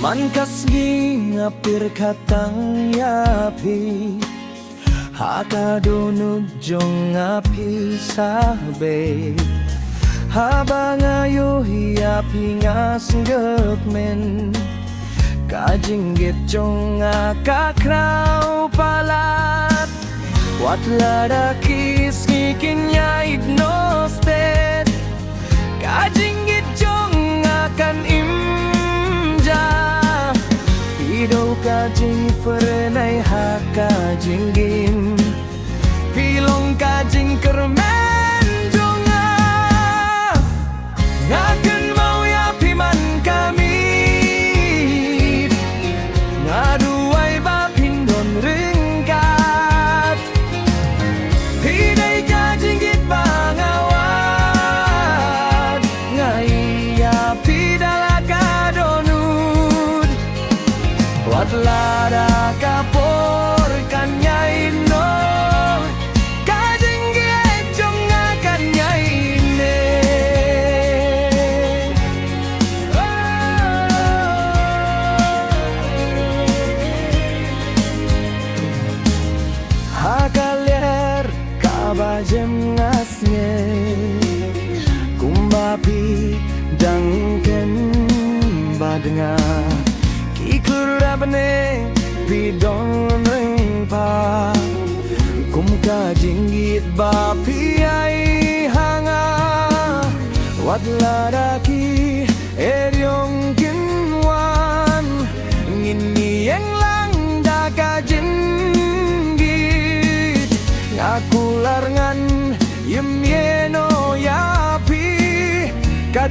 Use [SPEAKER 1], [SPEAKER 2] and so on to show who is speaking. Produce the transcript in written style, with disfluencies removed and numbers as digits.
[SPEAKER 1] Mankas ngingapir katang yapi Hakadunod jong api sabe Habang ayo hiyapi nga singgap men Kajinggit jong akakraw palat Wat ladakis ngikinya ignosted Kajinggit jong akan imja Pido kajing ferenay hakajinggin Pilong kajing kermen jonga Ngakan mau yapi man kami Ngaduay bapindon ringkat Piday kajinggit bangawat Ngayapi dalakadonut Wat lada kapor kanyaino Kajinggit jonga kanyaine Hakaler kabajem ngasnge Kumbapi dangken badenga Kikur abne bidong ring pa Kum kajinggit bapi ay hanga Wat ladaki eryong kinwan Nginiyeng lang da kajinggit Ngakular ngan yemyeno yapi Kat